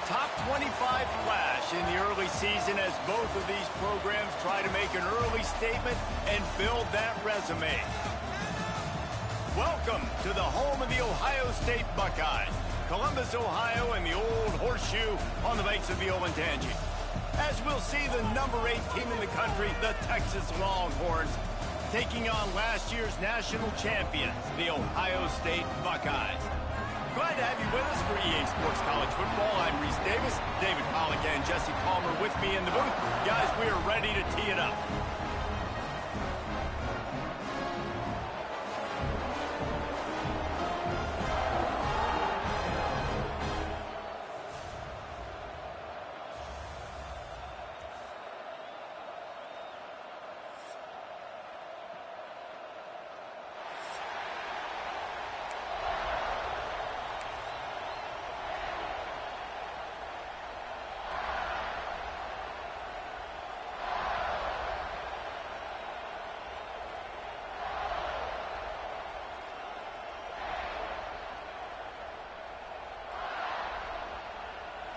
top 25 flash in the early season as both of these programs try to make an early statement and build that resume. Welcome to the home of the Ohio State Buckeyes, Columbus, Ohio, and the Old Horseshoe on the banks of the Olentangy. As we'll see the number 8 team in the country, the Texas Longhorns, taking on last year's national champions, the Ohio State Buckeyes. Glad to have you with us for EA Sports College Football. I'm Reese Davis, David Pollack, and Jesse Palmer with me in the booth. Guys, we are ready to tee it up.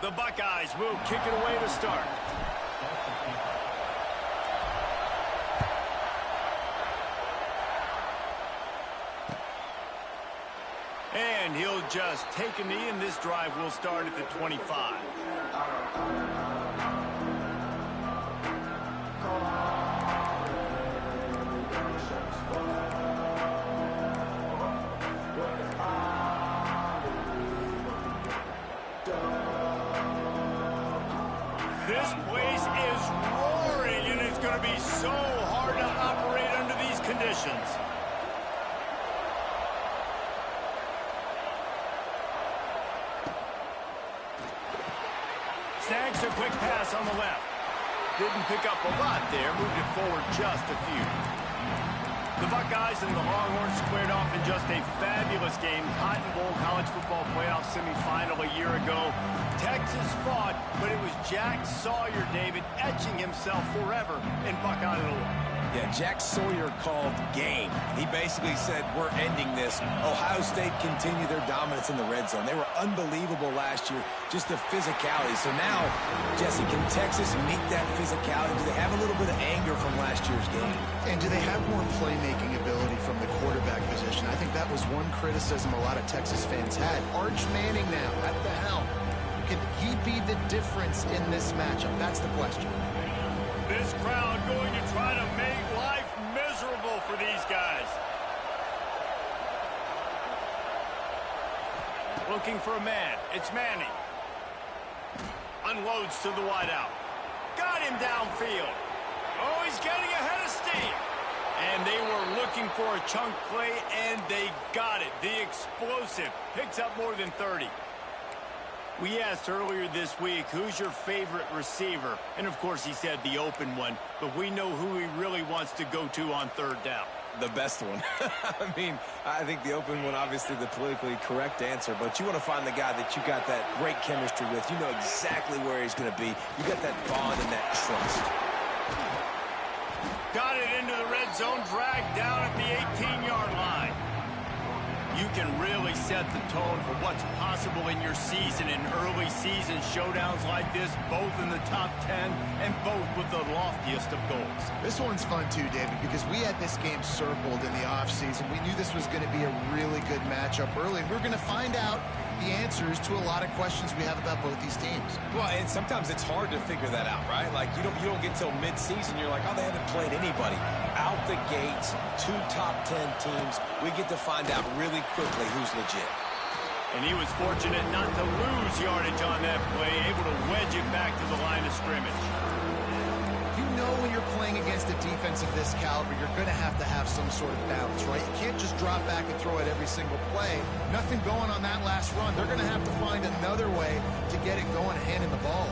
The Buckeyes will kick it away to start. And he'll just take a knee, and this drive will start at the 25. This place is roaring, and it's going to be so hard to operate under these conditions. Snags a quick pass on the left. Didn't pick up a lot there, moved it forward just a few. The Buckeyes and the Longhorns squared off in just a fabulous game. Cotton Bowl College Football Playoff semifinal a year ago. Texas fought, but it was Jack Sawyer, David, etching himself forever in Buckeye lore. Yeah, Jack Sawyer called game. He basically said, we're ending this. Ohio State continued their dominance in the red zone. They were unbelievable last year, just the physicality. So now, Jesse, can Texas meet that physicality? Do they have a little bit of anger from last year's game? And do they have more playmaking ability from the quarterback position? I think that was one criticism a lot of Texas fans had. Arch Manning now at the helm. Can he be the difference in this matchup? That's the question. This crowd going to try to make life miserable for these guys. Looking for a man. It's Manning. Unloads to the wideout. Got him downfield. Oh, he's getting ahead of steam. And they were looking for a chunk play, and they got it. The explosive picks up more than 30. We asked earlier this week, who's your favorite receiver? And, of course, he said the open one. But we know who he really wants to go to on third down. The best one. I mean, I think the open one, obviously the politically correct answer. But you want to find the guy that you got that great chemistry with. You know exactly where he's going to be. You got that bond and that trust. Got it into the red zone, dragged down at the 18-yard line. You can really set the tone for what's possible in your season in early season showdowns like this, both in the top 10 and both with the loftiest of goals. This one's fun too, David, because we had this game circled in the offseason. We knew this was going to be a really good matchup early, and we're going to find out the answers to a lot of questions we have about both these teams. Well, and sometimes it's hard to figure that out, right? Like, you don't get till mid-season, you're like, oh, they haven't played anybody. Out the gates, 2 top 10 teams, we get to find out really quickly who's legit. And he was fortunate not to lose yardage on that play, able to wedge it back to the line of scrimmage. You know when you're playing against a defense of this caliber, you're going to have some sort of balance, right? You can't just drop back and throw it every single play. Nothing going on that last run. They're going to have to find another way to get it going and handing the ball.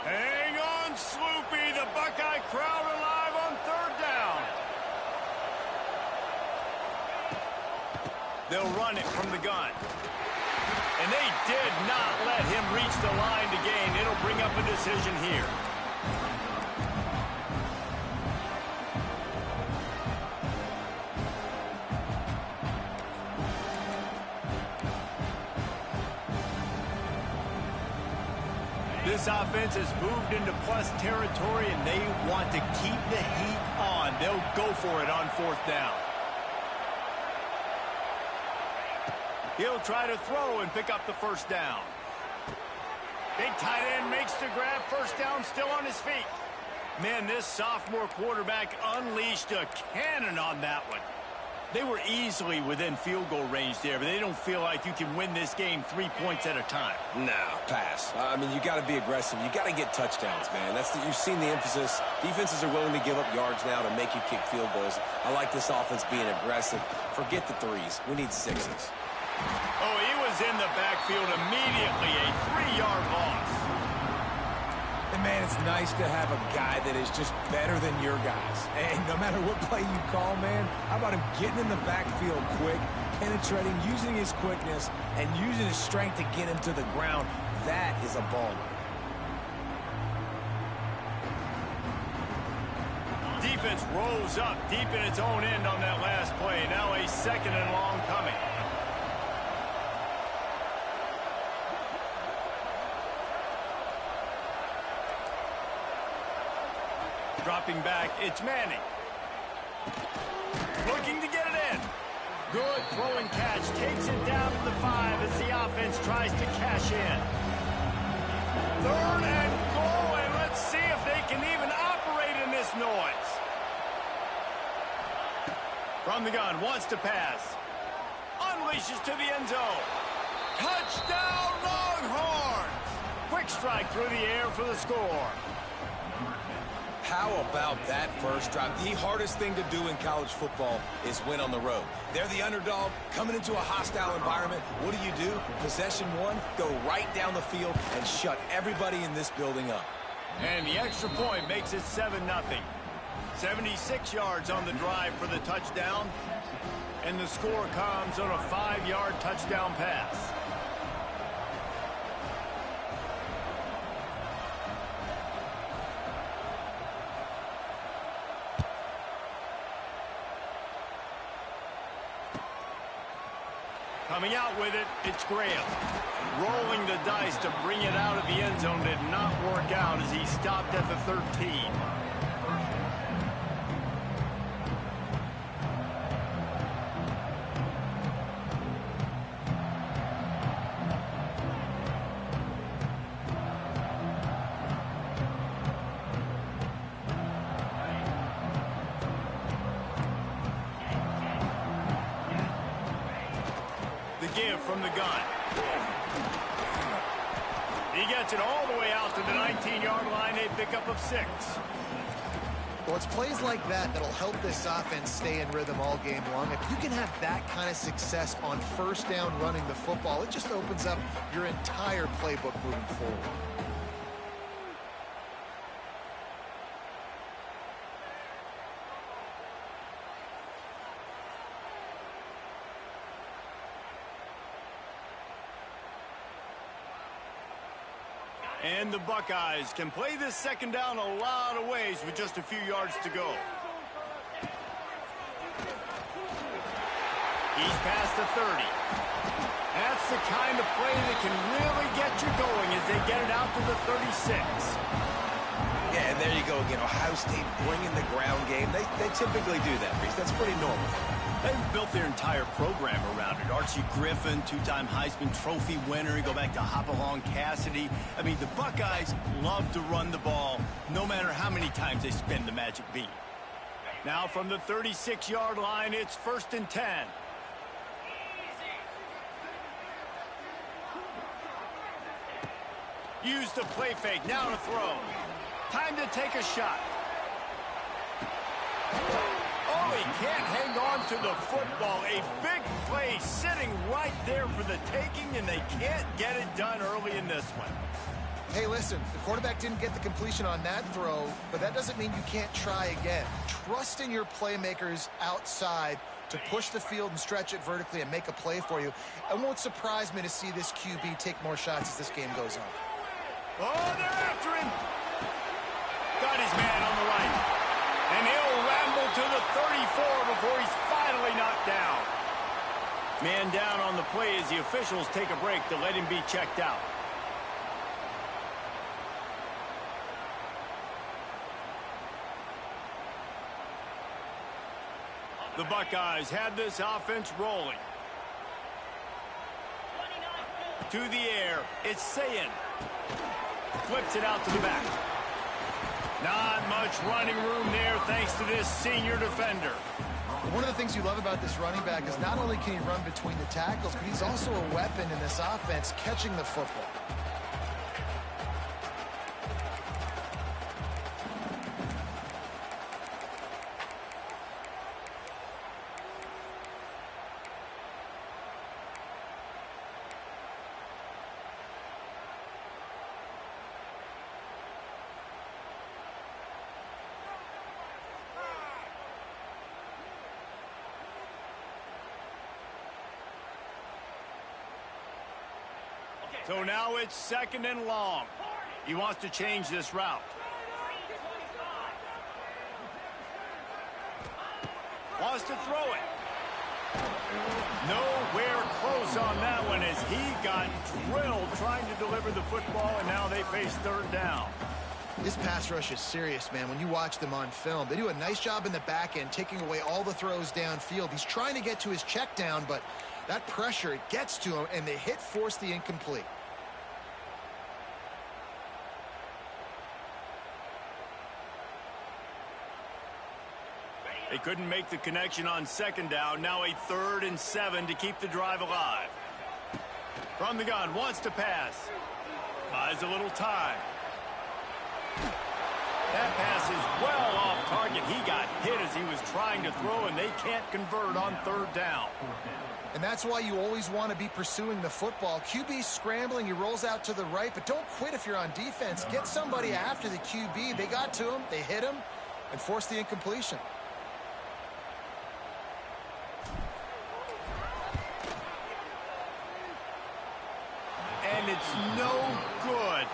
Hang on, Sloopy. The Buckeye crowd alive on third down. They'll run it from the gun. And they did not let him reach the line to gain. It'll bring up a decision here. This offense has moved into plus territory, and they want to keep the heat on. They'll go for it on 4th down. He'll try to throw and pick up the 1st down. Big tight end makes the grab. 1st down, still on his feet. Man, this sophomore quarterback unleashed a cannon on that one. They were easily within field goal range there, but they don't feel like you can win this game 3 points at a time. No, pass. I mean, you got to be aggressive. You got to get touchdowns, man. You've seen the emphasis. Defenses are willing to give up yards now to make you kick field goals. I like this offense being aggressive. Forget the 3s. We need 6s. Oh, he was in the backfield immediately. A 3-yard loss. And, man, it's nice to have a guy that is just better than your guys. And no matter what play you call, man, how about him getting in the backfield quick, penetrating, using his quickness, and using his strength to get him to the ground? That is a baller. Defense rolls up deep in its own end on that last play. Now a 2nd and long coming. Dropping back, it's Manning. Looking to get it in. Good throw and catch. Takes it down to the 5 as the offense tries to cash in. 3rd and goal, and let's see if they can even operate in this noise. From the gun, wants to pass. Unleashes to the end zone. Touchdown, Longhorns! Quick strike through the air for the score. How about that first drive? The hardest thing to do in college football is win on the road. They're the underdog coming into a hostile environment. What do? Possession 1, go right down the field and shut everybody in this building up. And the extra point makes it 7-0. 76 yards on the drive for the touchdown. And the score comes on a 5-yard touchdown pass. Coming out with it, it's Graham. Rolling the dice to bring it out of the end zone did not work out as he stopped at the 13. Give from the gun. He gets it all the way out to the 19-yard line, a pickup of 6. Well, it's plays like that that'll help this offense stay in rhythm all game long. If you can have that kind of success on 1st down running the football, it just opens up your entire playbook moving forward. And the Buckeyes can play this 2nd down a lot of ways with just a few yards to go. He's past the 30. That's the kind of play that can really get you going as they get it out to the 36. Yeah, and there you go again. Ohio State bringing the ground game. They typically do that, Reese. That's pretty normal. They've built their entire program around it. Archie Griffin, 2-time Heisman Trophy winner. You go back to Hopalong Cassidy. I mean, the Buckeyes love to run the ball no matter how many times they spin the magic beat. Now from the 36-yard line, it's 1st and 10. Use the play fake, now to throw. Time to take a shot. Oh, he can't hang on to the football. A big play sitting right there for the taking, and they can't get it done early in this one. Hey, listen, the quarterback didn't get the completion on that throw, but that doesn't mean you can't try again. Trust in your playmakers outside to push the field and stretch it vertically and make a play for you. It won't surprise me to see this QB take more shots as this game goes on. Oh, they're after him. Got his man on the right. And he'll ramble to the 34 before he's finally knocked down. Man down on the play as the officials take a break to let him be checked out. The Buckeyes have this offense rolling. To the air, it's Sayin. Flips it out to the back. Not much running room there thanks to this senior defender. One of the things you love about this running back is not only can he run between the tackles, but he's also a weapon in this offense catching the football. So now it's 2nd and long. He wants to change this route. Wants to throw it. Nowhere close on that one as he got drilled trying to deliver the football, and now they face 3rd down. This pass rush is serious, man. When you watch them on film, they do a nice job in the back end, taking away all the throws downfield. He's trying to get to his check down, but that pressure, it gets to him, and the hit forced the incomplete. They couldn't make the connection on 2nd down. Now a 3rd and 7 to keep the drive alive. From the gun, wants to pass. Buys a little time. That pass is well off target. He got hit as he was trying to throw, and they can't convert on 3rd down. And that's why you always want to be pursuing the football. QB's scrambling, he rolls out to the right, but don't quit if you're on defense. Get somebody after the QB. They got to him, they hit him, and forced the incompletion. And it's no good.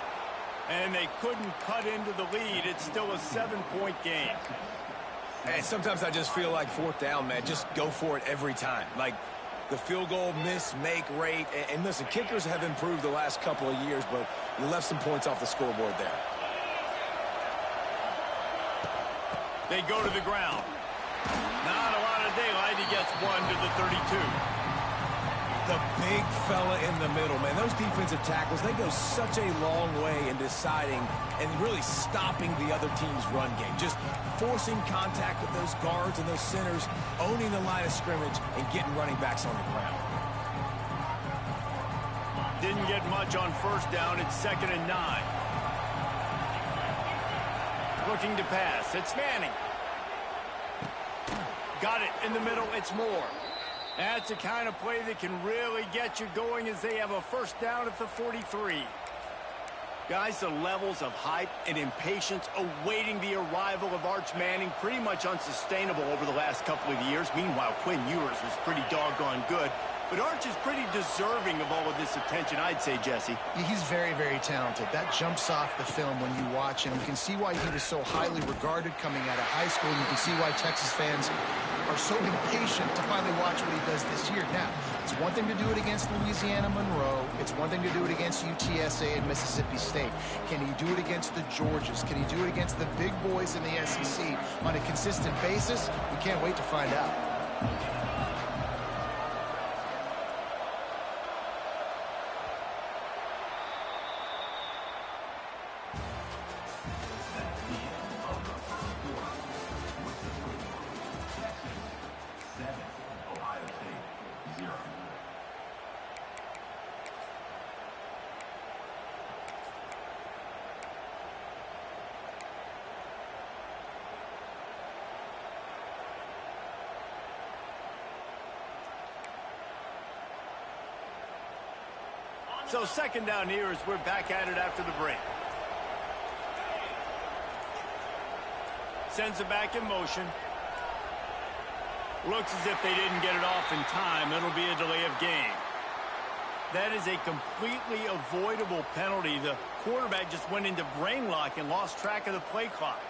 And they couldn't cut into the lead. It's still a 7-point game. And sometimes I just feel like 4th down, man. Just go for it every time. Like the field goal miss-make rate. And listen, kickers have improved the last couple of years, but you left some points off the scoreboard there. They go to the ground. Not a lot of daylight. He gets one to the 32. The big fella in the middle, man. Those defensive tackles, they go such a long way in deciding and really stopping the other team's run game. Just forcing contact with those guards and those centers, owning the line of scrimmage, and getting running backs on the ground. Didn't get much on 1st down. It's 2nd and 9. Looking to pass. It's Manning. Got it in the middle. It's Moore. That's the kind of play that can really get you going as they have a 1st down at the 43. Guys, the levels of hype and impatience awaiting the arrival of Arch Manning pretty much unsustainable over the last couple of years. Meanwhile, Quinn Ewers was pretty doggone good. But Arch is pretty deserving of all of this attention, I'd say, Jesse. He's very, very talented. That jumps off the film when you watch him. You can see why he was so highly regarded coming out of high school. You can see why Texas fans are so impatient to finally watch what he does this year. Now, it's one thing to do it against Louisiana Monroe. It's one thing to do it against UTSA and Mississippi State. Can he do it against the Georgias? Can he do it against the big boys in the SEC on a consistent basis? We can't wait to find out. So 2nd down here as we're back at it after the break. Sends it back in motion. Looks as if they didn't get it off in time. It'll be a delay of game. That is a completely avoidable penalty. The quarterback just went into brain lock and lost track of the play clock.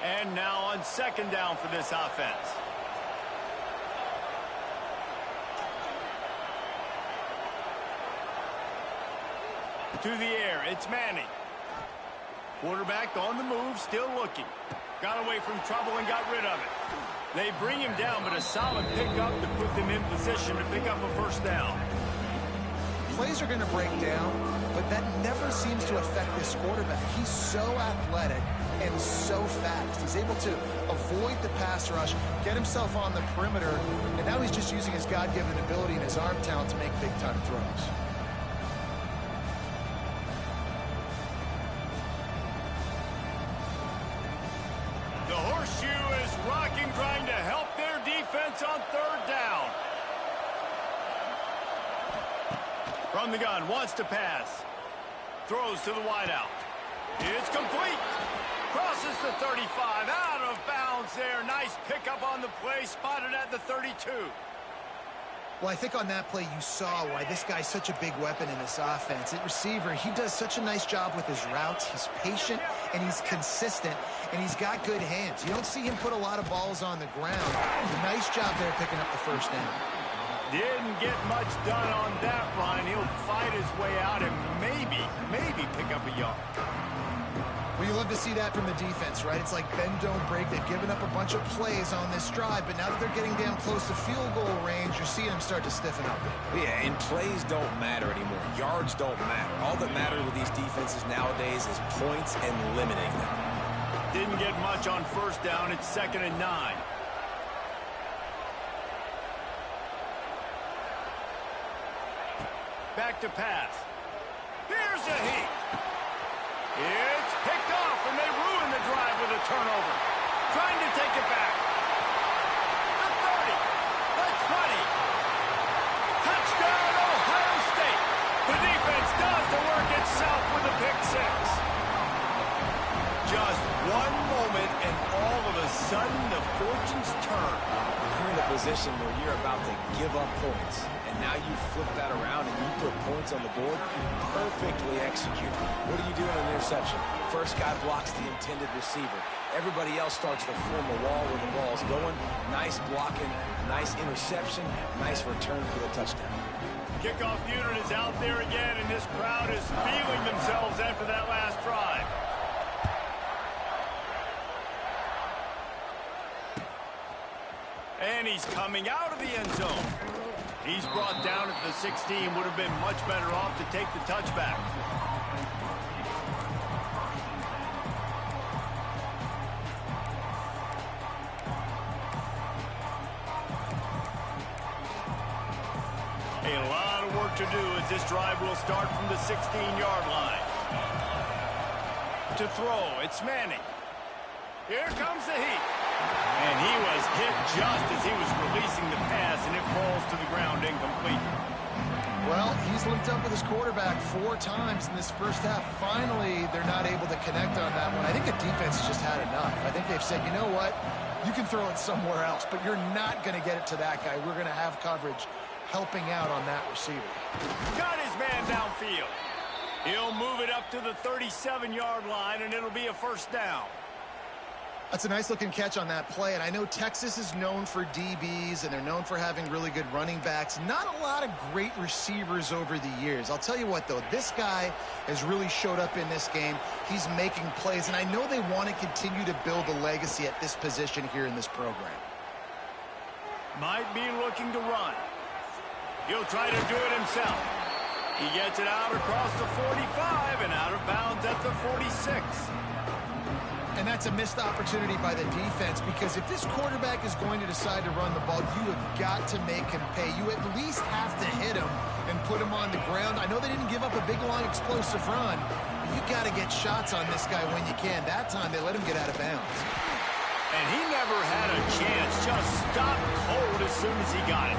And now on 2nd down for this offense. To the air, it's Manning. Quarterback on the move, still looking. Got away from trouble and got rid of it. They bring him down, but a solid pickup to put them in position to pick up a first down. Plays are going to break down, but that never seems to affect this quarterback. He's so athletic and so fast. He's able to avoid the pass rush, get himself on the perimeter, and now he's just using his God-given ability and his arm talent to make big-time throws. The horseshoe is rocking, trying to help their defense on third down. From the gun, wants to pass. Throws to the wideout. It's complete. Crosses the 35, out of bounds there. Nice pickup on the play, spotted at the 32. Well, I think on that play you saw why this guy's such a big weapon in this offense. At receiver, he does such a nice job with his routes. He's patient, and he's consistent, and he's got good hands. You don't see him put a lot of balls on the ground. Nice job there picking up the first down. Didn't get much done on that run. He'll fight his way out and maybe pick up a yard. Well, you love to see that from the defense, right? It's like bend, don't break. They've given up a bunch of plays on this drive, but now that they're getting down close to field goal range, you're seeing them start to stiffen up. Yeah, and plays don't matter anymore. Yards don't matter. All that matters with these defenses nowadays is points and limiting them. Didn't get much on first down. It's 2nd and 9. Back to pass. Here's a heat. It's picked off, and they ruin the drive with a turnover. Trying to take it back. The 30. The 20. Touchdown, Ohio State. The defense does the work itself with a pick six. Just one moment, and all of a sudden, the fortunes turn. You're in a position where you're about to give up points, and now you flip that around and you put points on the board. Perfectly executed. What do you do in an interception? First guy blocks the intended receiver. Everybody else starts to form a wall where the ball's going. Nice blocking, nice interception, nice return for the touchdown. Kickoff unit is out there again, and this crowd is feeling themselves after that last drive. And he's coming out of the end zone. He's brought down at the 16. Would have been much better off to take the touchback. A lot of work to do as this drive will start from the 16-yard line. To throw, it's Manning. Here comes the heat. And he was hit just as he was releasing the pass, and it falls to the ground incomplete. Well, he's linked up with his quarterback 4 times in this first half. Finally, they're not able to connect on that one. I think the defense has just had enough. I think they've said, you know what? You can throw it somewhere else, but you're not going to get it to that guy. We're going to have coverage helping out on that receiver. Got his man downfield. He'll move it up to the 37-yard line, and it'll be a first down. That's a nice-looking catch on that play, and I know Texas is known for DBs, and they're known for having really good running backs. Not a lot of great receivers over the years. I'll tell you what, though, this guy has really showed up in this game. He's making plays, and I know they want to continue to build a legacy at this position here in this program. Might be looking to run. He'll try to do it himself. He gets it out across the 45 and out of bounds at the 46. And that's a missed opportunity by the defense, because if this quarterback is going to decide to run the ball, you have got to make him pay. You at least have to hit him and put him on the ground. I know they didn't give up a big, long, explosive run, but you got to get shots on this guy when you can. That time, they let him get out of bounds. And he never had a chance. Just stopped cold as soon as he got it.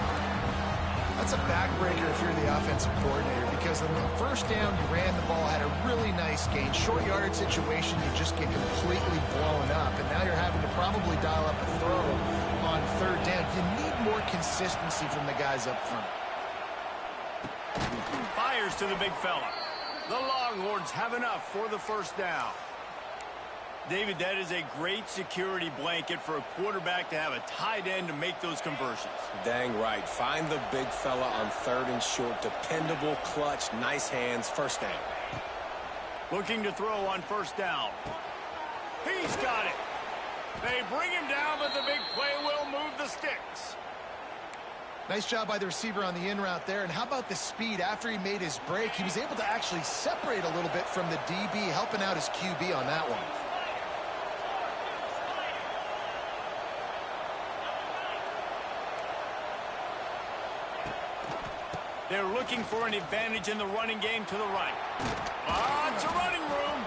That's a backbreaker if you're the offensive coordinator, because on the first down, you ran the ball, had a really nice gain. Short yardage situation, you just get completely blown up, and now you're having to probably dial up a throw on third down. You need more consistency from the guys up front. Fires to the big fella. The Longhorns have enough for the first down. David, that is a great security blanket for a quarterback to have a tight end to make those conversions. Dang right. Find the big fella on third and short. Dependable, clutch, nice hands, first down. Looking to throw on first down. He's got it. They bring him down, but the big play will move the sticks. Nice job by the receiver on the in route there. And how about the speed? After he made his break, he was able to actually separate a little bit from the DB, helping out his QB on that one. They're looking for an advantage in the running game to the right. Lots of running room.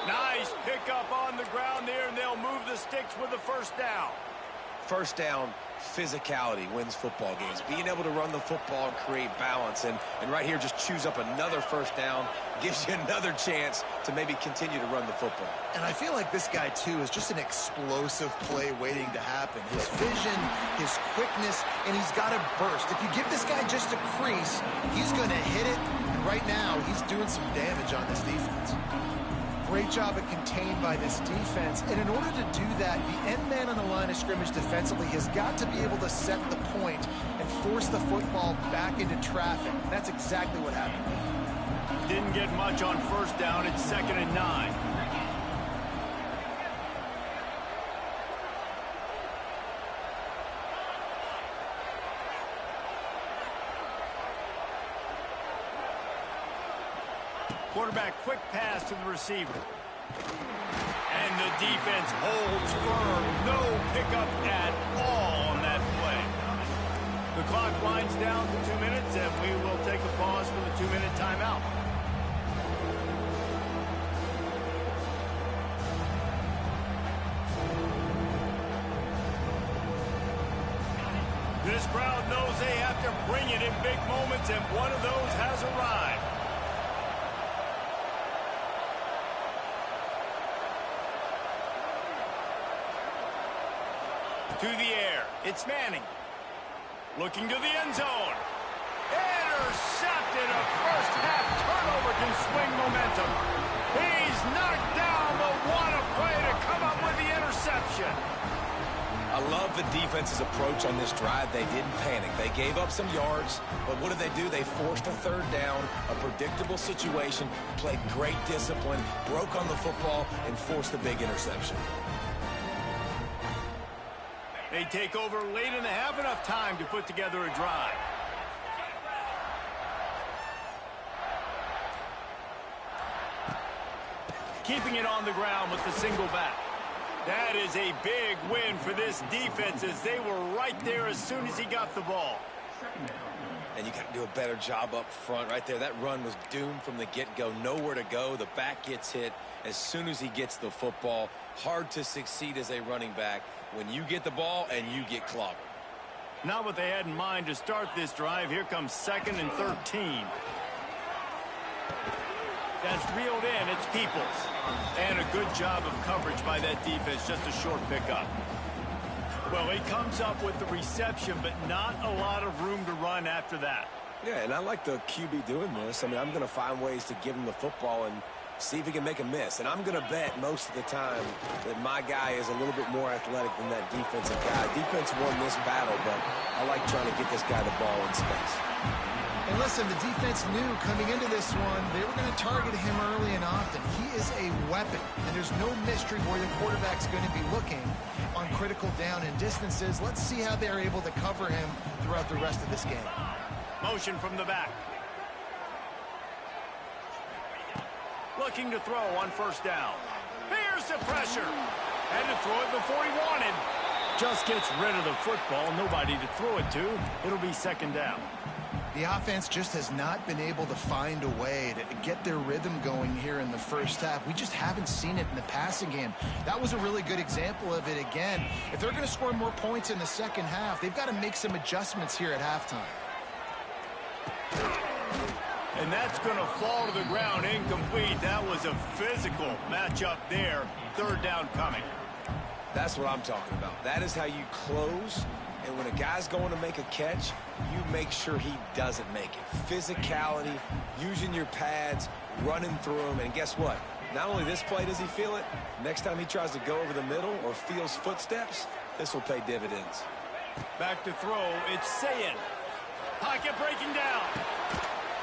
Nice pickup on the ground there, and they'll move the sticks with the first down. First down, physicality wins football games. Being able to run the football and create balance. And right here, just choose up another first down. Gives you another chance to maybe continue to run the football. And I feel like this guy, too, is just an explosive play waiting to happen. His vision, his quickness, and he's got a burst. If you give this guy just a crease, he's going to hit it. And right now, he's doing some damage on this defense. Great job at contained by this defense. And in order to do that, the end man on the line of scrimmage defensively has got to be able to set the point and force the football back into traffic. And that's exactly what happened. Didn't get much on first down. It's 2nd and 9. Quarterback, quick pass to the receiver. And the defense holds firm. No pickup at all on that play. The clock winds down to 2 minutes, and we will take a pause for the 2-minute timeout. This crowd knows they have to bring it in big moments, and one of those has arrived. To the air, it's Manning. Looking to the end zone. Intercepted. A first-half turnover can swing momentum. He's knocked down, but what a play to come up with the interception. I love the defense's approach on this drive. They didn't panic. They gave up some yards, but what did they do? They forced a third down, a predictable situation, played great discipline, broke on the football, and forced the big interception. They take over late in the half, enough time to put together a drive. Keeping it on the ground with the single back. That is a big win for this defense, as they were right there as soon as he got the ball. And you got to do a better job up front right there. That run was doomed from the get-go. Nowhere to go. The back gets hit as soon as he gets the football. Hard to succeed as a running back when you get the ball and you get clobbered. Not what they had in mind to start this drive. Here comes 2nd and 13. That's reeled in. It's Peoples. And a good job of coverage by that defense. Just a short pickup. Well, he comes up with the reception, but not a lot of room to run after that. Yeah, and I like the QB doing this. I mean, I'm going to find ways to give him the football and see if he can make a miss. And I'm going to bet most of the time that my guy is a little bit more athletic than that defensive guy. Defense won this battle, but I like trying to get this guy the ball in space. And listen, the defense knew coming into this one, they were going to target him early and often. He is a weapon, and there's no mystery where the quarterback's going to be looking on critical down and distances. Let's see how they're able to cover him throughout the rest of this game. Motion from the back. Looking to throw on first down. Here's the pressure. Had to throw it before he wanted. Just gets rid of the football. Nobody to throw it to. It'll be 2nd down. The offense just has not been able to find a way to get their rhythm going here in the first half. We just haven't seen it in the passing game. That was a really good example of it again. If they're going to score more points in the second half, they've got to make some adjustments here at halftime. And that's going to fall to the ground incomplete. That was a physical matchup there. 3rd down coming. That's what I'm talking about. That is how you close. And when a guy's going to make a catch, you make sure he doesn't make it. Physicality, using your pads, running through them. And guess what? Not only this play does he feel it, next time he tries to go over the middle or feels footsteps, this will pay dividends. Back to throw, it's Sayin. Pocket breaking down.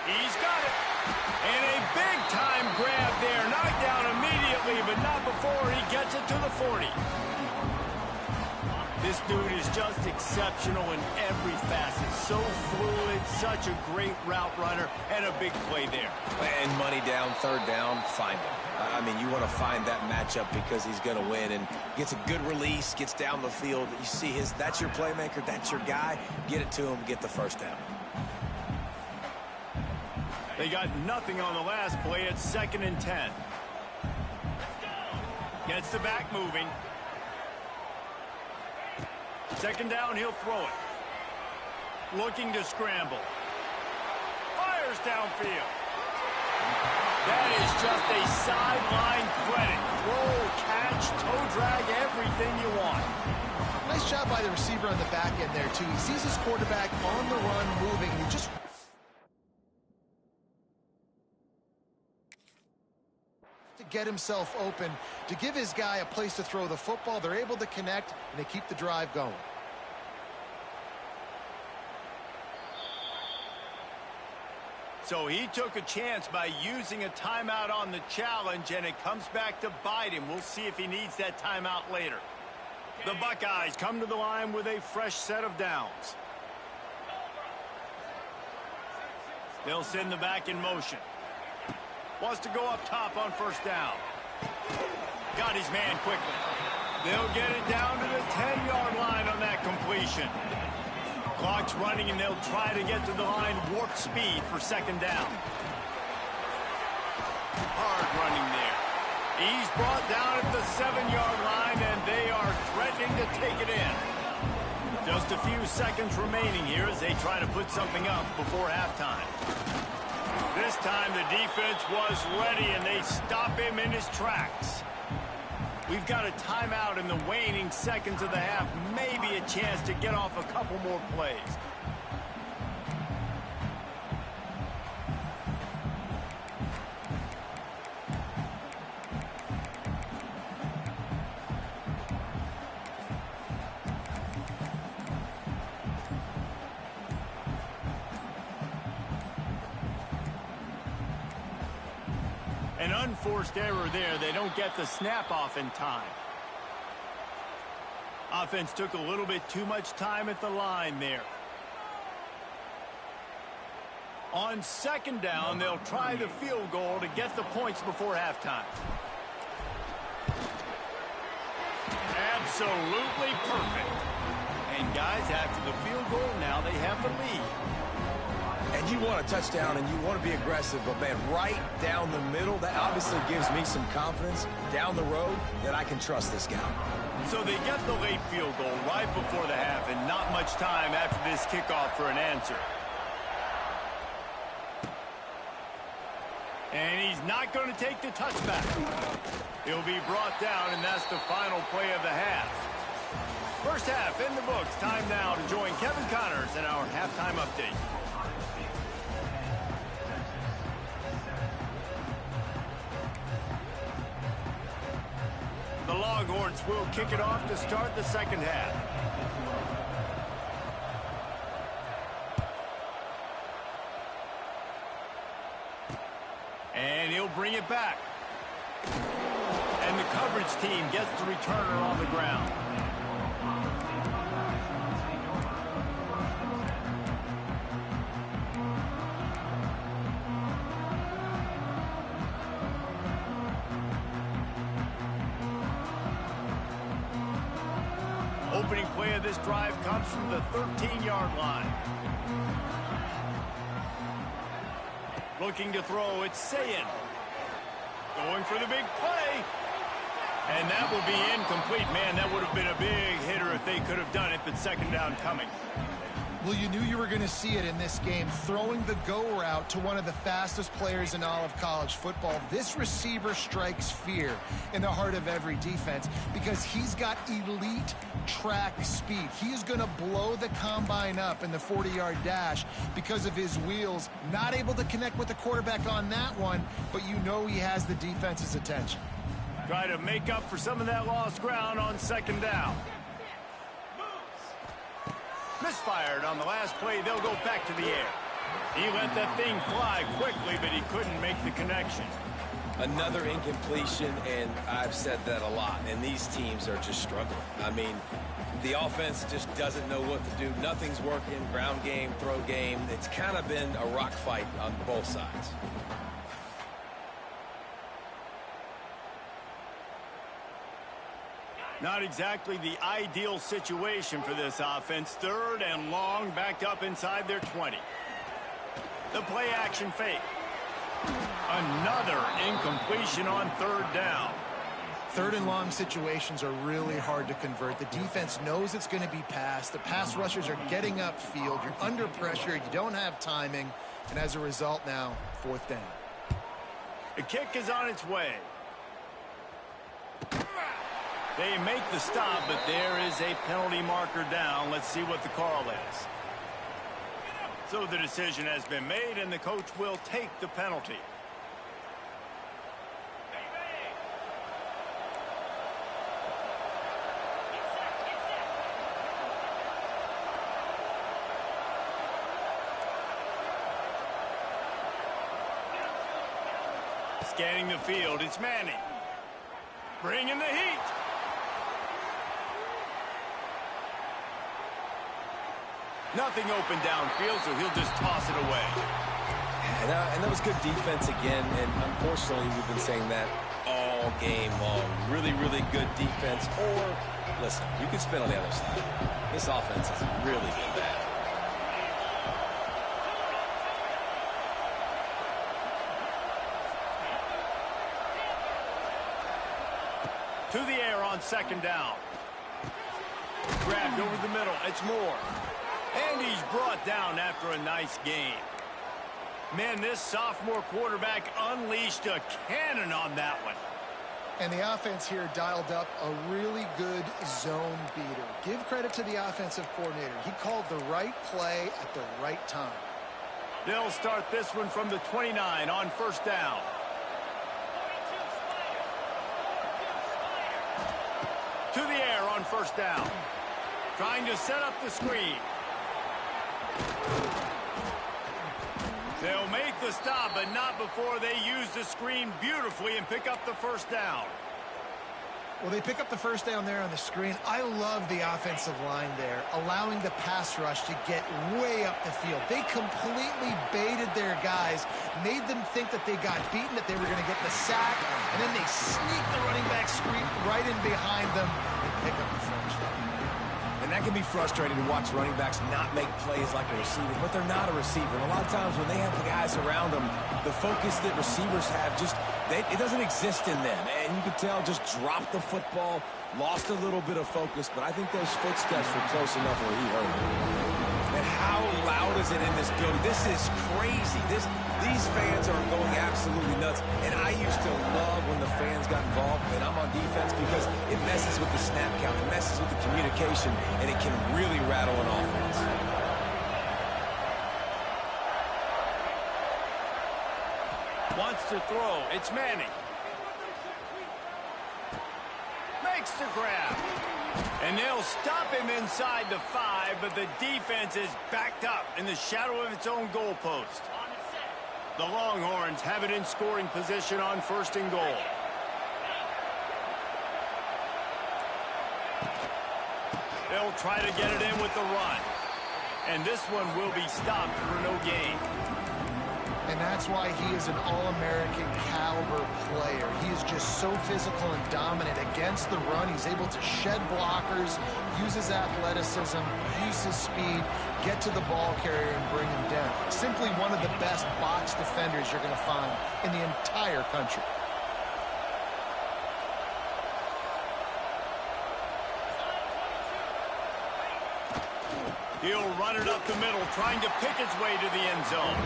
He's got it. And a big-time grab there. Knocked down immediately, but not before he gets it to the 40. This dude is just exceptional in every facet. So fluid, such a great route runner, and a big play there. And money down, third down, find him. I mean, you want to find that matchup because he's going to win and gets a good release, gets down the field. You see that's your playmaker, that's your guy. Get it to him, get the first down. They got nothing on the last play. It's 2nd and 10. Gets the back moving. 2nd down, he'll throw it. Looking to scramble. Fires downfield. That is just a sideline credit. Throw, catch, toe drag, everything you want. Nice job by the receiver on the back end there, too. He sees his quarterback on the run moving, and he just... to get himself open, to give his guy a place to throw the football. They're able to connect, and they keep the drive going. So he took a chance by using a timeout on the challenge, and it comes back to bite him. We'll see if he needs that timeout later. The Buckeyes come to the line with a fresh set of downs. They'll send the back in motion. Wants to go up top on 1st down. Got his man quickly. They'll get it down to the 10-yard line on that completion. Clock's running, and they'll try to get to the line warp speed for 2nd down. Hard running there. He's brought down at the 7-yard line, and they are threatening to take it in. Just a few seconds remaining here as they try to put something up before halftime. This time the defense was ready, and they stop him in his tracks. We've got a timeout in the waning seconds of the half. Maybe a chance to get off a couple more plays. An unforced error there. They don't get the snap off in time. Offense took a little bit too much time at the line there. On 2nd down, they'll try the field goal to get the points before halftime. Absolutely perfect. And guys, after the field goal, now they have the lead. And you want a touchdown, and you want to be aggressive, but, man, right down the middle, that obviously gives me some confidence down the road that I can trust this guy. So they get the late field goal right before the half, and not much time after this kickoff for an answer. And he's not going to take the touchback. He'll be brought down, and that's the final play of the half. First half in the books. Time now to join Kevin Connors in our halftime update. The Longhorns will kick it off to start the 2nd half. And he'll bring it back. And the coverage team gets the returner on the ground. Opening play of this drive comes from the 13-yard line. Looking to throw, it's Sayin. Going for the big play. And that will be incomplete. Man, that would have been a big hitter if they could have done it, but 2nd down coming. Well, you knew you were going to see it in this game, throwing the go route to one of the fastest players in all of college football. This receiver strikes fear in the heart of every defense because he's got elite track speed. He's going to blow the combine up in the 40-yard dash because of his wheels. Not able to connect with the quarterback on that one, but you know he has the defense's attention. Try to make up for some of that lost ground on 2nd down. Misfired on the last play. They'll go back to the air. He let that thing fly quickly, but he couldn't make the connection. Another incompletion, and I've said that a lot, and these teams are just struggling. I mean, the offense just doesn't know what to do. Nothing's working. Ground game, throw game. It's kind of been a rock fight on both sides. Not exactly the ideal situation for this offense. 3rd and long, backed up inside their 20. The play action fake. Another incompletion on 3rd down. 3rd and long situations are really hard to convert. The defense knows it's going to be passed. The pass rushers are getting upfield. You're under pressure. You don't have timing. And as a result now, 4th down. The kick is on its way. They make the stop, but there is a penalty marker down. Let's see what the call is. So the decision has been made, and the coach will take the penalty. Scanning the field, it's Manning. Bringing the heat. Nothing open downfield, so he'll just toss it away. And that was good defense again, and unfortunately we've been saying that all game long. Really, really good defense. Or, listen, you can spin on the other side. This offense has really been bad. To the air on 2nd down. Grabbed over the middle. It's Moore. And he's brought down after a nice game. Man, this sophomore quarterback unleashed a cannon on that one. And the offense here dialed up a really good zone beater. Give credit to the offensive coordinator. He called the right play at the right time. They'll start this one from the 29 on 1st down. To the air on 1st down. Trying to set up the screen. They'll make the stop, but not before they use the screen beautifully and pick up the 1st down. Well, they pick up the 1st down there on the screen. I love the offensive line there, allowing the pass rush to get way up the field. They completely baited their guys, made them think that they got beaten, that they were going to get the sack, and then they sneak the running back screen right in behind them and pick up the 1st down. And that can be frustrating to watch running backs not make plays like a receiver, but they're not a receiver. And a lot of times when they have the guys around them, the focus that receivers have it doesn't exist in them. And you could tell just dropped the football, lost a little bit of focus, but I think those footsteps were close enough where he heard it. And how loud is it in this building? This is crazy. These fans are going absolutely nuts. And I used to love when the fans got involved, and I'm on defense, because it messes with the snap count, it messes with the communication, and it can really rattle an offense. Wants to throw. It's Manning. Makes the grab. And they'll stop him inside the 5, but the defense is backed up in the shadow of its own goalpost. The Longhorns have it in scoring position on 1st and goal. They'll try to get it in with the run. And this one will be stopped for no gain. And that's why he is an All-American caliber player. He is just so physical and dominant against the run. He's able to shed blockers, use his athleticism, use his speed, get to the ball carrier and bring him down. Simply one of the best box defenders you're going to find in the entire country. He'll run it up the middle, trying to pick his way to the end zone.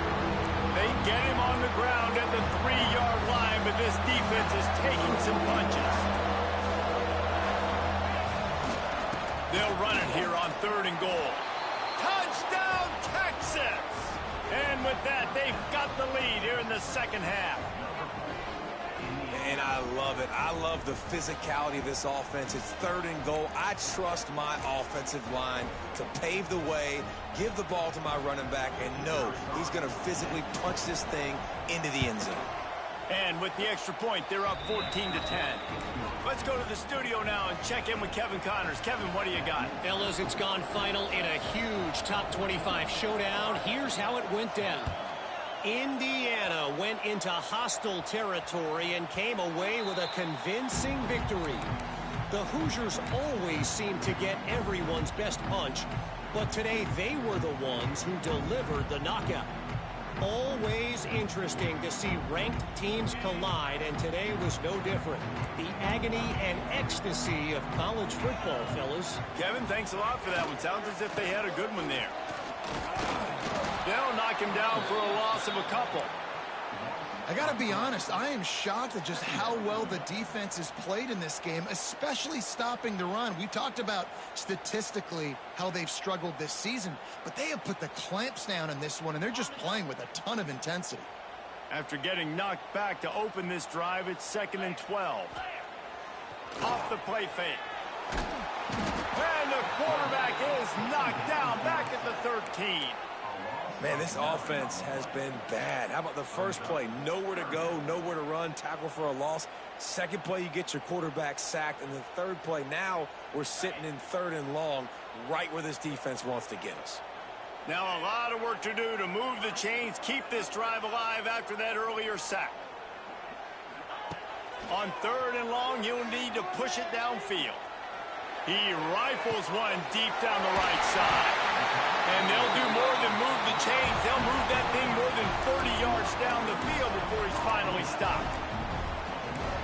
They get him on the ground at the 3-yard line, but this defense is taking some punches. They'll run it here on 3rd and goal. Touchdown, Texas! And with that, they've got the lead here in the 2nd half. And I love it. I love the physicality of this offense. It's 3rd and goal. I trust my offensive line to pave the way, give the ball to my running back, and know he's going to physically punch this thing into the end zone. And with the extra point, they're up 14-10. Let's go to the studio now and check in with Kevin Connors. Kevin, what do you got? Fellas, it's gone final in a huge top 25 showdown. Here's how it went down. Indiana went into hostile territory and came away with a convincing victory. The Hoosiers always seem to get everyone's best punch, but today they were the ones who delivered the knockout. Always interesting to see ranked teams collide, and today was no different. The agony and ecstasy of college football, fellas. Kevin, thanks a lot for that one. Sounds as if they had a good one there. They'll knock him down for a loss of a couple. I got to be honest, I am shocked at just how well the defense has played in this game, especially stopping the run. We talked about statistically how they've struggled this season, but they have put the clamps down in this one, and they're just playing with a ton of intensity. After getting knocked back to open this drive, it's 2nd and 12. Off the play fake. And the quarterback is knocked down back at the 13. Man, this offense has been bad. How about the first play? Nowhere to go, nowhere to run, tackle for a loss. Second play, you get your quarterback sacked. And the third play, now we're sitting in 3rd and long, right where this defense wants to get us. Now a lot of work to do to move the chains, keep this drive alive after that earlier sack. On 3rd and long, he'll need to push it downfield. He rifles one deep down the right side. And they'll do more than move the chains. They'll move that thing more than 30 yards down the field before he's finally stopped.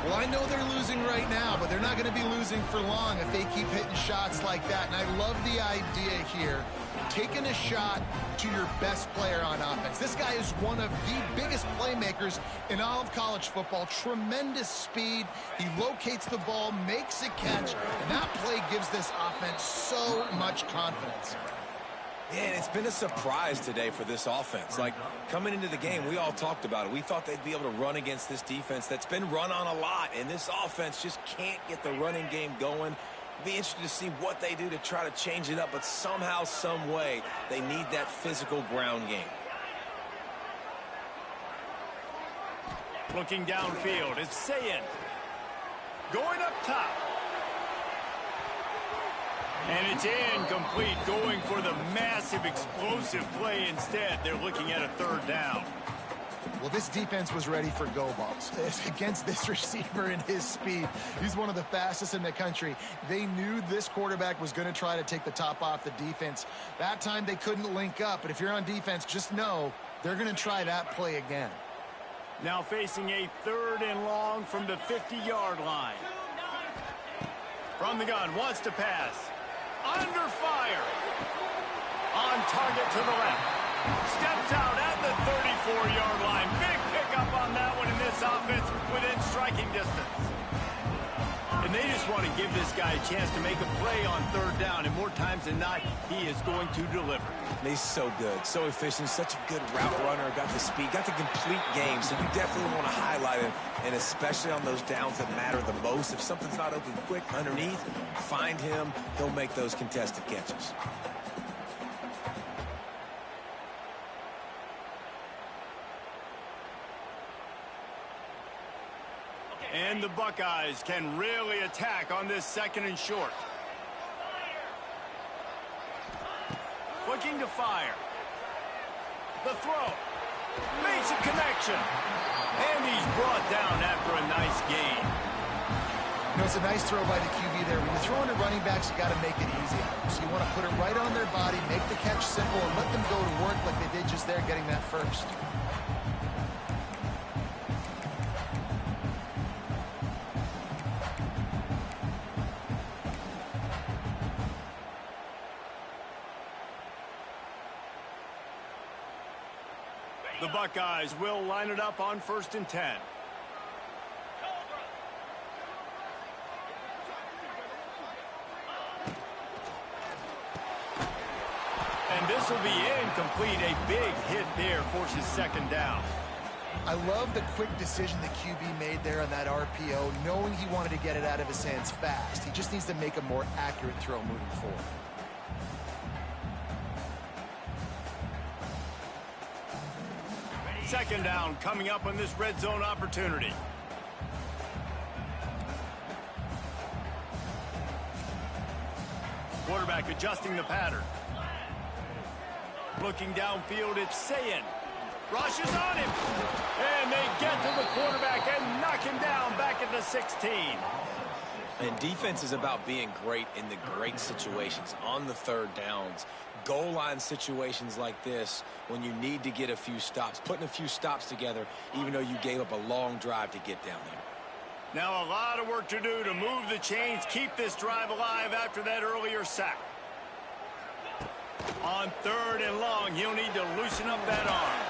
Well, I know they're losing right now, but they're not going to be losing for long if they keep hitting shots like that. And I love the idea here, taking a shot to your best player on offense. This guy is one of the biggest playmakers in all of college football. Tremendous speed. He locates the ball, makes a catch, and that play gives this offense so much confidence. Yeah, and it's been a surprise today for this offense. Like, coming into the game, we all talked about it. We thought they'd be able to run against this defense that's been run on a lot, and this offense just can't get the running game going. Be interested to see what they do to try to change it up, but somehow, some way, they need that physical ground game. Looking downfield, it's Sayin. Going up top. And it's incomplete, going for the massive explosive play instead. They're looking at a 3rd down. Well, this defense was ready for go balls. Against this receiver and his speed, he's one of the fastest in the country. They knew this quarterback was going to try to take the top off the defense. That time they couldn't link up, but if you're on defense, just know they're going to try that play again. Now facing a 3rd and long from the 50-yard line. From the gun, wants to pass. Under fire. On target to the left. Steps out at the 34-yard line. Big pickup on that one in this offense within striking distance. And they just want to give this guy a chance to make a play on 3rd down, and more times than not, he is going to deliver. And he's so good, so efficient, such a good route runner, got the speed, got the complete game, so you definitely want to highlight him, and especially on those downs that matter the most. If something's not open quick underneath, find him, he'll make those contested catches. And the Buckeyes can really attack on this 2nd and short. Looking to fire. The throw. Makes a connection. And he's brought down after a nice gain. You know, it's a nice throw by the QB there. When you're throwing to running backs, you got to make it easy on them. So you want to put it right on their body, make the catch simple, and let them go to work like they did just there, getting that first. The Buckeyes will line it up on 1st and 10. And this will be incomplete. A big hit there forces 2nd down. I love the quick decision the QB made there on that RPO, knowing he wanted to get it out of his hands fast. He just needs to make a more accurate throw moving forward. Second down coming up on this red zone opportunity. Quarterback adjusting the pattern. Looking downfield, it's Sayin. Rushes on him. And they get to the quarterback and knock him down back at the 16. And defense is about being great in the great situations, on the third downs. Goal line situations like this, when you need to get a few stops, putting a few stops together, even though you gave up a long drive to get down there. Now a lot of work to do to move the chains, keep this drive alive after that earlier sack. On third and long, he'll need to loosen up that arm.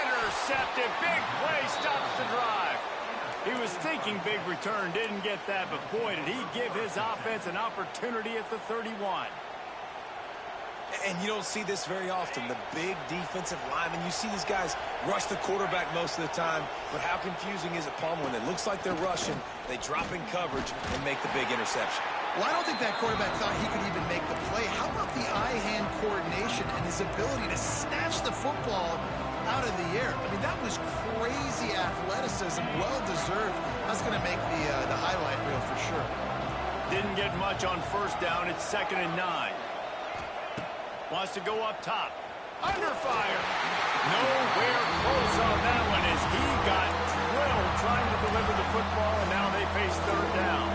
Intercepted, big play, stops the drive. He was thinking big return, didn't get that, but boy, did he give his offense an opportunity at the 31. And you don't see this very often, the big defensive linemen. You see these guys rush the quarterback most of the time, but how confusing is it, Palmer, when it looks like they're rushing, they drop in coverage and make the big interception? Well, I don't think that quarterback thought he could even make the play. How about the eye-hand coordination and his ability to snatch the football out of the air? I mean, that was crazy athleticism, well-deserved. That's going to make the highlight reel for sure. Didn't get much on first down. It's 2nd and 9. Wants to go up top. Under fire. Nowhere close on that one as he got drilled trying to deliver the football, and now they face third down.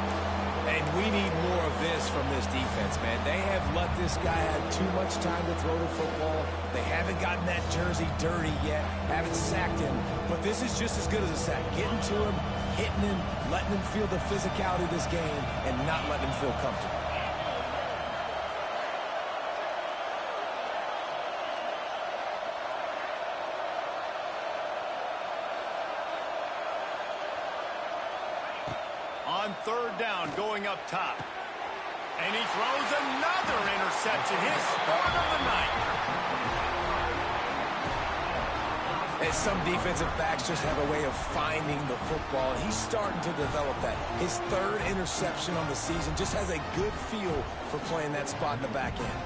And we need more of this from this defense, man. They have let this guy have too much time to throw the football. They haven't gotten that jersey dirty yet, haven't sacked him. But this is just as good as a sack. Getting to him, hitting him, letting him feel the physicality of this game, and not letting him feel comfortable. On third down, going up top. And he throws another interception, his third of the night. And some defensive backs just have a way of finding the football, and he's starting to develop that. His third interception on the season, just has a good feel for playing that spot in the back end.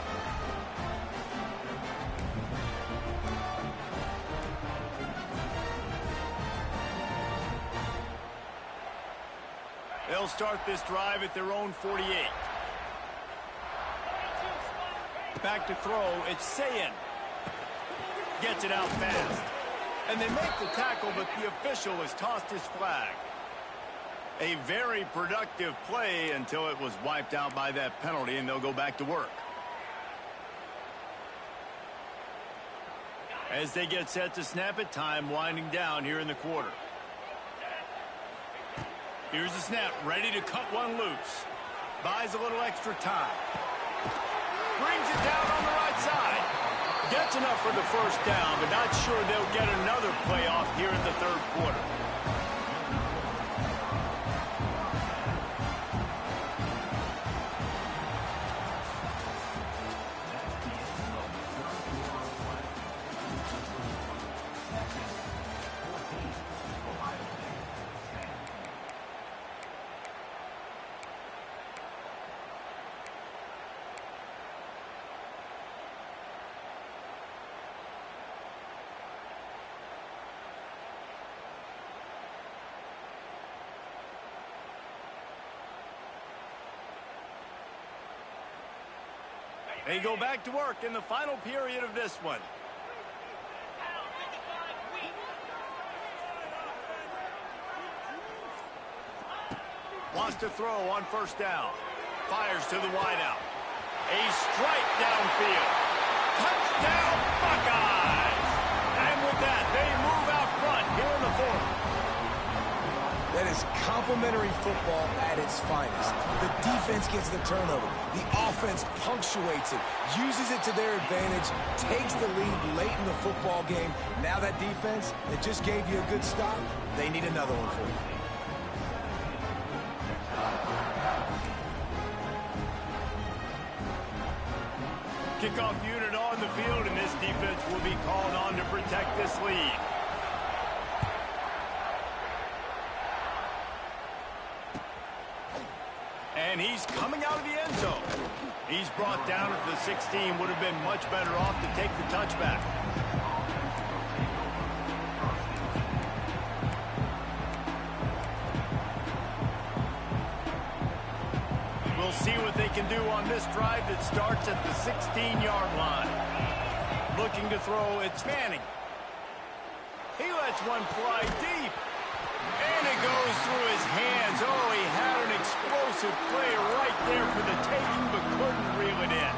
They'll start this drive at their own 48. Back to throw, it's Sayin. Gets it out fast. And they make the tackle, but the official has tossed his flag. A very productive play until it was wiped out by that penalty, and they'll go back to work. As they get set to snap it, time winding down here in the quarter. Here's the snap, ready to cut one loose. Buys a little extra time. Brings it down on the right side. Gets enough for the first down, but not sure they'll get another play off here in the third quarter. They go back to work in the final period of this one. Wants to throw on first down. Fires to the wideout. A strike downfield. Touchdown Buckeyes! And with that, they move out front here in the fourth. That is complimentary football at its finest. The defense gets the turnover. The offense punctuates it, uses it to their advantage, takes the lead late in the football game. Now that defense that just gave you a good stop, they need another one for you. Kickoff unit on the field, and this defense will be called on to protect this lead. and he's coming out of the end zone. He's brought down at the 16. Would have been much better off to take the touchback. We'll see what they can do on this drive that starts at the 16-yard line. Looking to throw, it's Manning. He lets one fly deep. And it goes through his hands. Oh, he had an explosive play right there for the taking, but couldn't reel it in.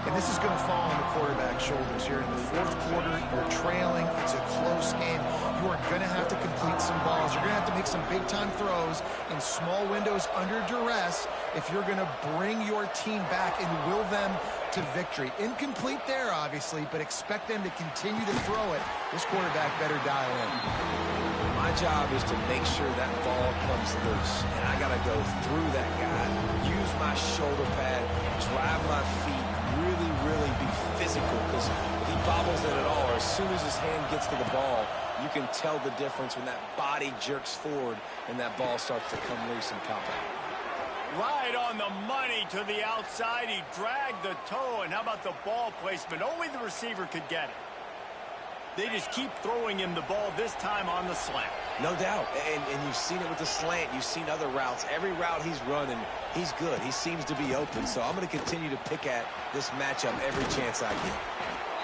And this is going to fall on the quarterback's shoulders here in the fourth quarter. You're trailing. It's a close game. You are going to have to complete some balls. You're going to have to make some big-time throws in small windows under duress if you're going to bring your team back and will them to victory. Incomplete there, obviously, but expect them to continue to throw it. This quarterback better dial in. My job is to make sure that ball comes loose, and I got to go through that guy, use my shoulder pad, drive my feet, really be physical, because if he bobbles it at all, or as soon as his hand gets to the ball, you can tell the difference when that body jerks forward and that ball starts to come loose and pop out. Right on the money to the outside. He dragged the toe, and how about the ball placement? Only the receiver could get it. They just keep throwing him the ball, this time on the slant. No doubt, and you've seen it with the slant. You've seen other routes. Every route he's running, he's good. He seems to be open, so I'm going to continue to pick at this matchup every chance I get.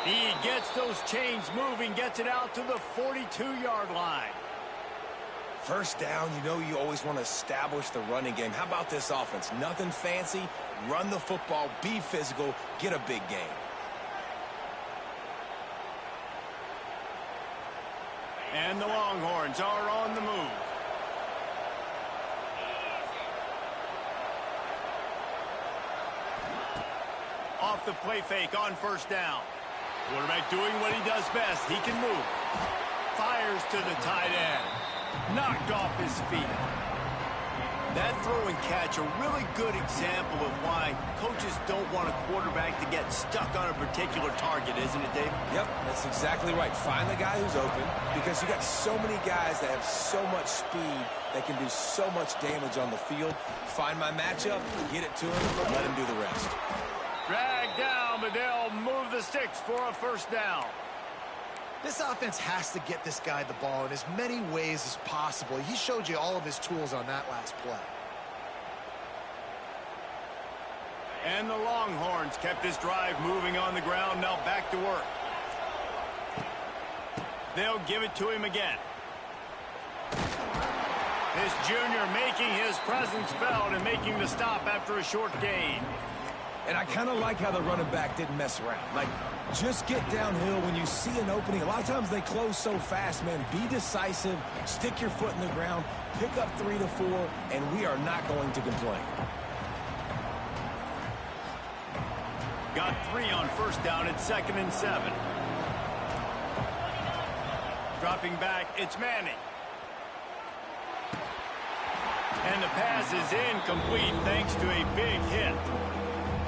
He gets those chains moving, gets it out to the 42-yard line. First down, you know you always want to establish the running game. How about this offense? Nothing fancy. Run the football, be physical, get a big gain. And the Longhorns are on the move. Off the play fake on first down. Quarterback doing what he does best. He can move. Fires to the tight end. Knocked off his feet. That throw and catch, a really good example of why coaches don't want a quarterback to get stuck on a particular target, isn't it, Dave? Yep, that's exactly right. Find the guy who's open, because you got so many guys that have so much speed that can do so much damage on the field. Find my matchup, get it to him, let him do the rest. Drag down, but they'll move the sticks for a first down. This offense has to get this guy the ball in as many ways as possible. He showed you all of his tools on that last play. And the Longhorns kept this drive moving on the ground. Now back to work. They'll give it to him again. This junior making his presence felt and making the stop after a short gain. And I kind of like how the running back didn't mess around. Like, just get downhill when you see an opening. A lot of times they close so fast, man. Be decisive, stick your foot in the ground, pick up 3 to 4, and we are not going to complain. Got 3 on first down at 2nd and 7. Dropping back, it's Manning. And the pass is incomplete thanks to a big hit.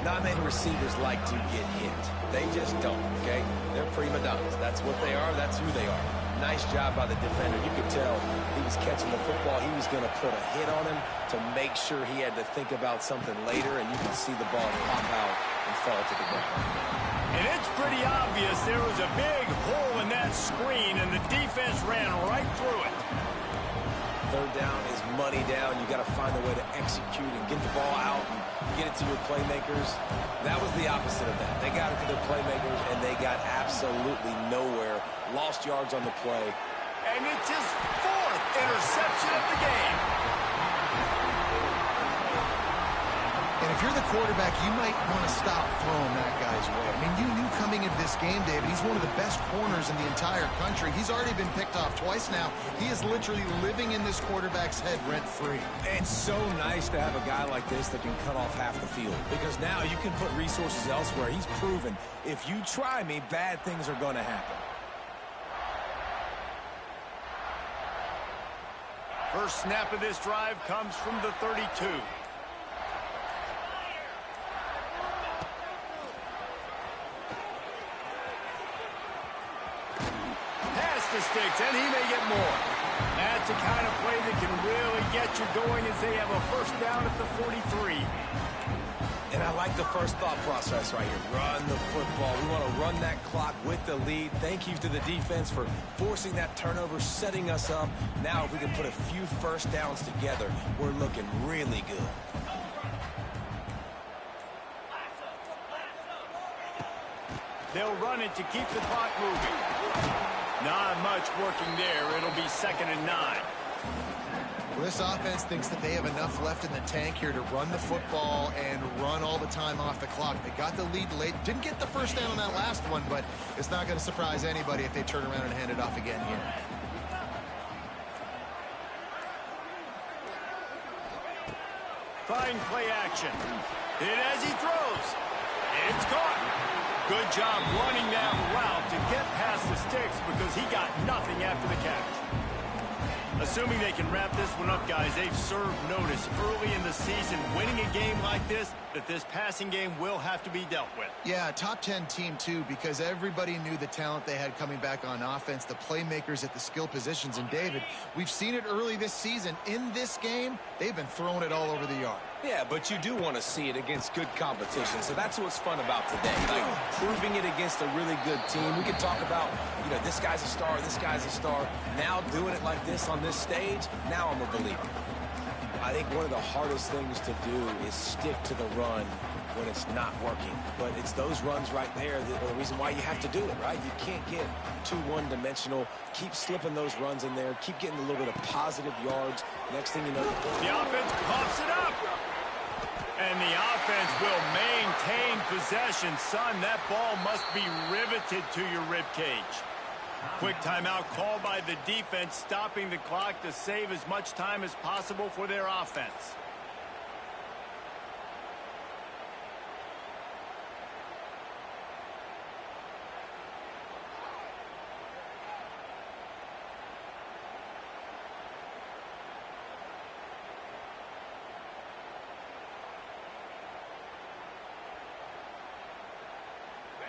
Not many receivers like to get hit. They just don't, okay? They're prima donnas. That's what they are. That's who they are. Nice job by the defender. You could tell he was catching the football. He was going to put a hit on him to make sure he had to think about something later, and you can see the ball pop out and fall to the ground. And it's pretty obvious there was a big hole in that screen, and the defense ran right through it. Third down is money down. You got to find a way to execute and get the ball out and get it to your playmakers. That was the opposite of that. They got it to their playmakers, and they got absolutely nowhere. Lost yards on the play. And it's his 4th interception of the game. And if you're the quarterback, you might want to stop throwing that guy's way. I mean, you knew coming into this game, David, he's one of the best corners in the entire country. He's already been picked off twice now. He is literally living in this quarterback's head rent-free. And so nice to have a guy like this that can cut off half the field, because now you can put resources elsewhere. He's proven, if you try me, bad things are going to happen. First snap of this drive comes from the 32. Pass the sticks, and he may get more. That's the kind of play that can really get you going as they have a first down at the 43. And I like the first thought process right here. Run the football. We want to run that clock with the lead. Thank you to the defense for forcing that turnover, setting us up. Now if we can put a few first downs together, we're looking really good. They'll run it to keep the clock moving. Not much working there. It'll be 2nd and 9. Well, this offense thinks that they have enough left in the tank here to run the football and run all the time off the clock. They got the lead late. Didn't get the first down on that last one, but it's not going to surprise anybody if they turn around and hand it off again here. Fine play action. Hit as he throws. It's caught. Good job running that route to get past the sticks because he got nothing after the catch. Assuming they can wrap this one up, guys, they've served notice early in the season, winning a game like this, that this passing game will have to be dealt with. Yeah, top 10 team, too, because everybody knew the talent they had coming back on offense, the playmakers at the skill positions. And, David, we've seen it early this season. In this game, they've been throwing it all over the yard. Yeah, but you do want to see it against good competition, so that's what's fun about today. Like, proving it against a really good team. We can talk about, you know, this guy's a star, this guy's a star. Now doing it like this on this stage, now I'm a believer. I think one of the hardest things to do is stick to the run when it's not working. But it's those runs right there that are the reason why you have to do it, right? You can't get too one-dimensional. Keep slipping those runs in there. Keep getting a little bit of positive yards. Next thing you know, the offense coughs it up. And the offense will maintain possession. Son, that ball must be riveted to your ribcage. Quick timeout called by the defense, stopping the clock to save as much time as possible for their offense.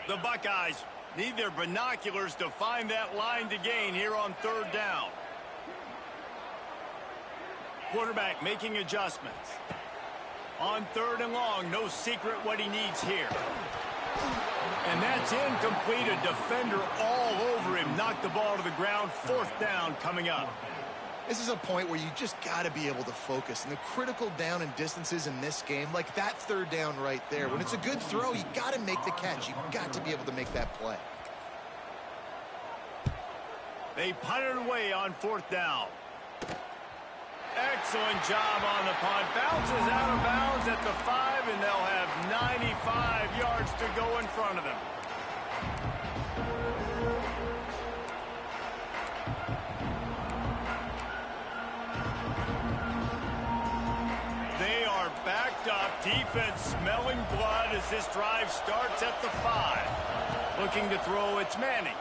The Buckeyes need their binoculars to find that line to gain here on 3rd down. Quarterback making adjustments. On 3rd and long, no secret what he needs here. And that's incomplete. A defender all over him. Knocked the ball to the ground. 4th down coming up. This is a point where you just got to be able to focus. And the critical down and distances in this game, like that 3rd down right there, when it's a good throw, you got to make the catch. You've got to be able to make that play. They punted away on 4th down. Excellent job on the punt. Bounces out of bounds at the 5, and they'll have 95 yards to go in front of them. They are backed up. Defense smelling blood as this drive starts at the 5. Looking to throw, it's Manning.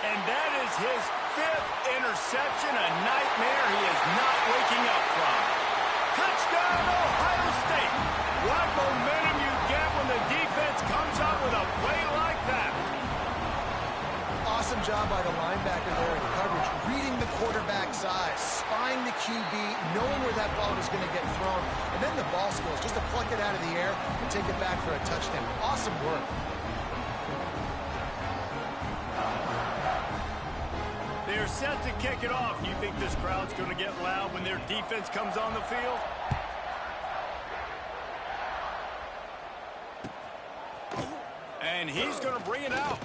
And that is his 5th interception, a nightmare he is not waking up from. Touchdown, Ohio State. What momentum you get when the defense comes up with a play like that. Awesome job by the linebacker there in coverage, reading the quarterback's eyes, spying the QB, knowing where that ball was going to get thrown, and then the ball skills, just to pluck it out of the air and take it back for a touchdown. Awesome work. They're set to kick it off. You think this crowd's going to get loud when their defense comes on the field? And he's going to bring it out.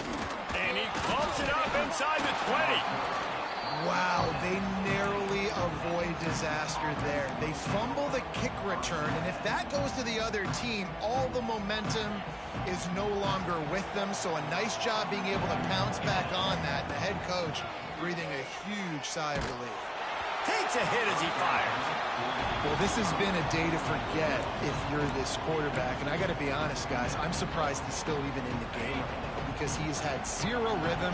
And he bumps it up inside the 20. Wow, they narrowly avoid disaster there. They fumble the kick return, and if that goes to the other team, all the momentum is no longer with them. So a nice job being able to pounce back on that. The head coach breathing a huge sigh of relief. Takes a hit as he fires. Well, this has been a day to forget if you're this quarterback. And I got to be honest, guys, I'm surprised he's still even in the game right now because he has had zero rhythm.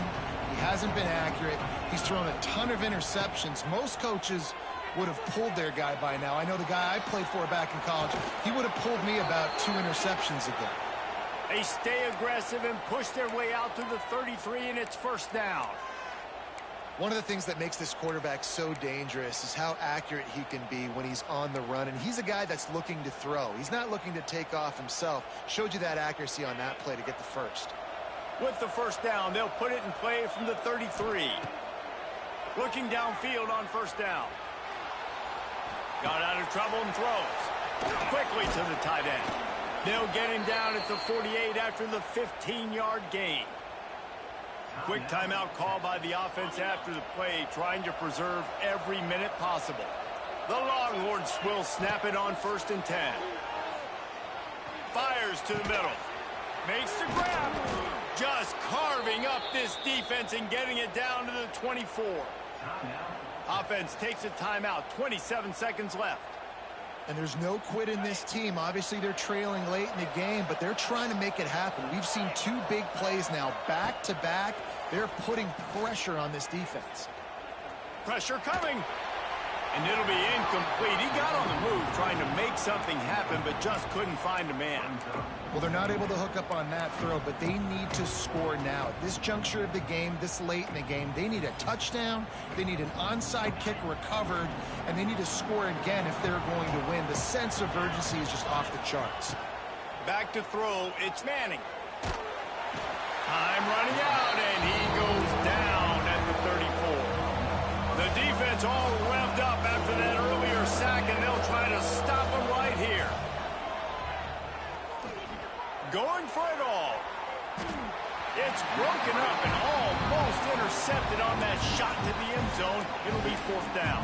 He hasn't been accurate. He's thrown a ton of interceptions. Most coaches would have pulled their guy by now. I know the guy I played for back in college, he would have pulled me about 2 interceptions ago. They stay aggressive and push their way out to the 33, and it's 1st down. One of the things that makes this quarterback so dangerous is how accurate he can be when he's on the run. And he's a guy that's looking to throw. He's not looking to take off himself. Showed you that accuracy on that play to get the first. With the first down, they'll put it in play from the 33. Looking downfield on first down. Got out of trouble and throws. Quickly to the tight end. They'll get him down at the 48 after the 15-yard gain. Quick timeout call by the offense after the play, trying to preserve every minute possible. The Longhorns will snap it on 1st and 10. Fires to the middle. Makes the grab. Just carving up this defense and getting it down to the 24. Offense takes a timeout. 27 seconds left. And there's no quit in this team. Obviously, they're trailing late in the game, but they're trying to make it happen. We've seen 2 big plays now, back-to-back. They're putting pressure on this defense. Pressure coming. And it'll be incomplete. He got on the move trying to make something happen, but just couldn't find a man. Well, they're not able to hook up on that throw, but they need to score now. At this juncture of the game, this late in the game, they need a touchdown, they need an onside kick recovered, and they need to score again if they're going to win. The sense of urgency is just off the charts. Back to throw, it's Manning. Time running out, and he goes down at the 34. The defense all revved up after that earlier sack, and they'll try to stop him right here. Going for it all. It's broken up and almost intercepted on that shot to the end zone. It'll be 4th down.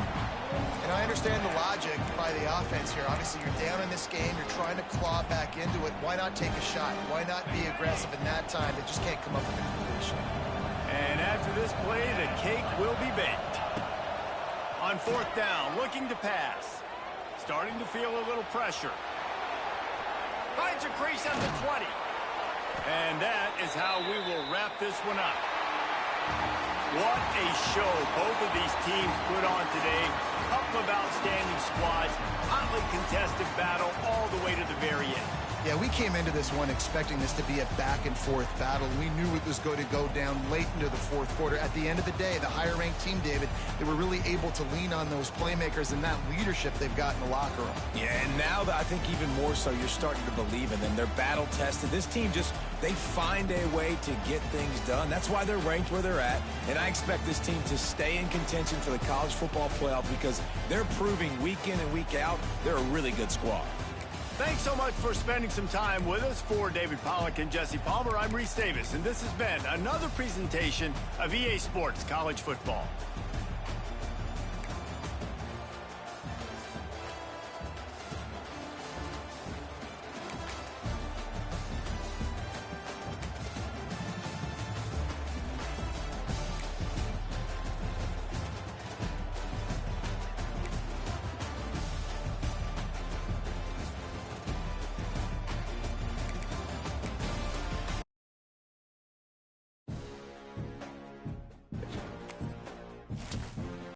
And I understand the logic by the offense here. Obviously, you're down in this game. You're trying to claw back into it. Why not take a shot? Why not be aggressive in that time? They just can't come up with a completion. And after this play, the cake will be baked. On 4th down, looking to pass. Starting to feel a little pressure. Finds a crease at the 20. And that is how we will wrap this one up. What a show both of these teams put on today. Couple of outstanding squads. Hotly contested battle all the way to the very end. Yeah, we came into this one expecting this to be a back-and-forth battle. We knew it was going to go down late into the 4th quarter. At the end of the day, the higher-ranked team, David, they were really able to lean on those playmakers and that leadership they've got in the locker room. Yeah, and now I think even more so, you're starting to believe in them. They're battle-tested. This team they find a way to get things done. That's why they're ranked where they're at. And I expect this team to stay in contention for the college football playoff because they're proving week in and week out they're a really good squad. Thanks so much for spending some time with us. For David Pollack and Jesse Palmer, I'm Reese Davis, and this has been another presentation of EA Sports College Football.